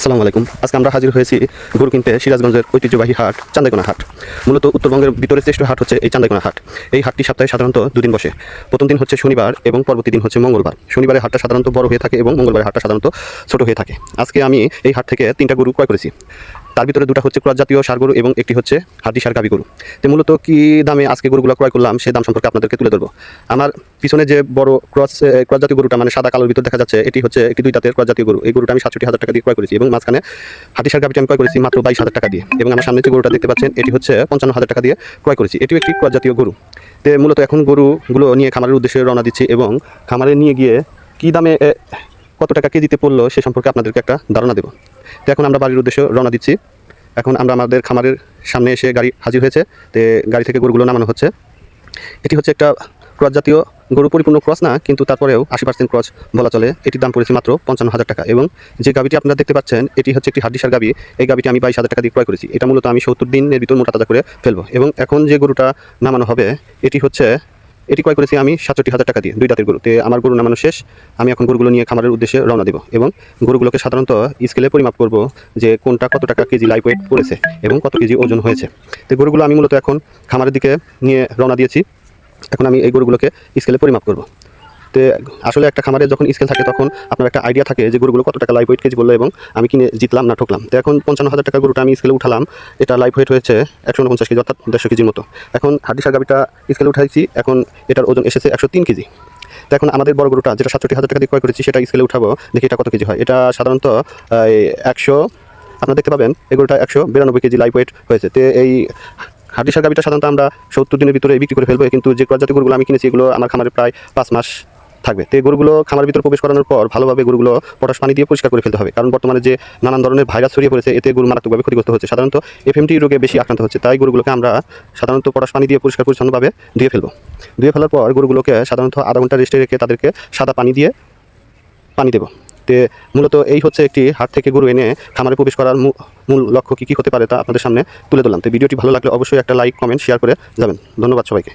আসসালামু আলাইকুম। আজকে আমরা হাজির হয়েছি গরু কিনতে সিরাজগঞ্জের ঐতিহ্যবাহী হাট চান্দাইকোনা হাট। মূলত উত্তরবঙ্গের ভিতরে শ্রেষ্ঠ হাট হচ্ছে এই চান্দাইকোনা হাট। এই হাটটি সপ্তাহে সাধারণত দুদিন বসে। প্রথম দিন হচ্ছে শনিবার এবং পরবর্তী দিন হচ্ছে মঙ্গলবার। শনিবারে হাটটা সাধারণত বড় হয়ে থাকে এবং মঙ্গলবারে হাটটা সাধারণত ছোট হয়ে থাকে। আজকে আমি এই হাট থেকে 3টা গরু ক্রয় করেছি। তার ভিতরে 2টা হচ্ছে ক্রস জাতীয় ষাঁড় গরু এবং একটি হচ্ছে হাড্ডি ষাঁড় গাভী গরু। তো মূলত কী দামে আজকে গরুগুলো ক্রয় করলাম সে দাম সম্পর্কে আপনাদেরকে তুলে ধরবো। আমার পিছনে যে বড় ক্রস জাতীয় গরুটা মানে সাদা কালোর ভিতর দেখা যাচ্ছে, এটি হচ্ছে একটি 2 দাঁতের ক্রস জাতীয় গরু। এই গরুটা আমি 67,000 টাকা দিয়ে ক্রয় করেছি এবং মাঝখানে হাড্ডি ষাঁড় গাভীটি আমি ক্রয় করেছি মাত্র 22,000 টাকা দিয়ে। এবং আমার সামনে যে গরুটা দেখতে পাচ্ছেন এটি হচ্ছে 55,000 টাকা দিয়ে ক্রয় করেছি। এটিও একটি ক্রস জাতীয় গরু। তো মূলত এখন গরুগুলো নিয়ে খামারের উদ্দেশ্যে রওনা দিচ্ছি এবং খামারে নিয়ে গিয়ে কী দামে কত টাকা কেজিতে পড়লো সে সম্পর্কে আপনাদেরকে একটা ধারণা দেবো। তো এখন আমরা বাড়ির উদ্দেশ্যে রওনা দিচ্ছি। এখন আমরা আমাদের খামারের সামনে এসে গাড়ি হাজির হয়েছে। তো গাড়ি থেকে গরুগুলো নামানো হচ্ছে। এটি হচ্ছে একটা ক্রস জাতীয় গরু, পরিপূর্ণ ক্রস না, কিন্তু তারপরেও 80% ক্রস বলা চলে। এটির দাম পড়েছে মাত্র 55,000 টাকা। এবং যে গাভিটি আপনারা দেখতে পাচ্ছেন এটি হচ্ছে একটি হাড্ডি ষাঁড় গাভি। এই গাভিটি আমি 22,000 টাকা দিয়ে ক্রয় করেছি। এটা মূলত আমি 70 দিনের ভিতর মোটা তাজা করে ফেলবো। এবং এখন যে গরুটা নামানো হবে এটি ক্রয় করেছি আমি 67,000 টাকা দিয়ে, 2 দাঁতের গরু। তো আমার গরু নামানো শেষ। আমি এখন গরুগুলো নিয়ে খামারের উদ্দেশ্যে রওনা দেবো এবং গরুগুলোকে সাধারণত স্কেলে পরিমাপ করব যে কোনটা কত টাকা কেজি লাইভ ওয়েট পড়েছে এবং কত কেজি ওজন হয়েছে। তো গরুগুলো আমি মূলত এখন খামারের দিকে নিয়ে রওনা দিয়েছি। এখন আমি এই গরুগুলোকে স্কেলে পরিমাপ করব। তো আসলে একটা খামারে যখন স্কেল থাকে তখন আপনার একটা আইডিয়া থাকে যে গরুগুলো কত টাকা লাইভ ওয়েট কেজি বললো এবং আমি কিনে জিতলাম না ঠকলাম। তো এখন 55,000 টাকা গরুটা আমি স্কেলে উঠালাম। এটা লাইভ ওয়েট হয়েছে 149 কেজি, অর্থাৎ 150 কেজির মতো। এখন হাড্ডি ষাঁড় গাভিটা স্কেলে উঠাইছি। এখন এটার ওজন এসেছে 103 কেজি। তো এখন আমাদের বড় গরুটা যেটা 67,000 টাকা দিয়ে ক্রয় করেছি সেটা স্কেলে উঠাবো, দেখি এটা কত কেজি হয়। এটা সাধারণত 100, আপনারা দেখতে পাবেন এই গরুটা 192 কেজি লাইভ ওয়েট হয়েছে। তো এই হাড্ডি ষাঁড় গাভিটা সাধারণত আমরা 70 দিনের ভিতরে বিক্রি করে ফেলবো, কিন্তু যে ক্রস জাতীয় গরুগুলো আমি কিনেছি এগুলো আমার খামারে প্রায় 5 মাস থাকবে। তো গরুগুলো খামারের ভিতরে প্রবেশ করানোর পর ভালোভাবে গরুগুলো পটাশ পানি দিয়ে পরিষ্কার করে ফেলতে হবে, কারণ বর্তমানে যে নানান ধরনের ভাইরাস ছড়িয়ে পড়েছে এতে গরু মারাত্মকভাবে ক্ষতিগ্রস্ত হচ্ছে। সাধারণত এফএমটি রোগে বেশি আক্রান্ত হচ্ছে। তাই গরুগুলোকে আমরা সাধারণত পটাশ পানি দিয়ে পরিষ্কার পরিচ্ছন্নভাবে ধুয়ে ফেলবো। ধুয়ে ফেলার পর গরুগুলোকে সাধারণত আধা ঘন্টা রেস্টে রেখে তাদেরকে সাদা পানি দিয়ে পানি দেবো। তো মূলত এই হচ্ছে একটি হাট থেকে গরু এনে খামারে প্রবেশ করার মূল লক্ষ্য কী কী হতে পারে তা আপনাদের সামনে তুলে ধরলাম। তো ভিডিওটি ভালো লাগলে অবশ্যই একটা লাইক, কমেন্ট, শেয়ার করে যাবেন। ধন্যবাদ সবাইকে।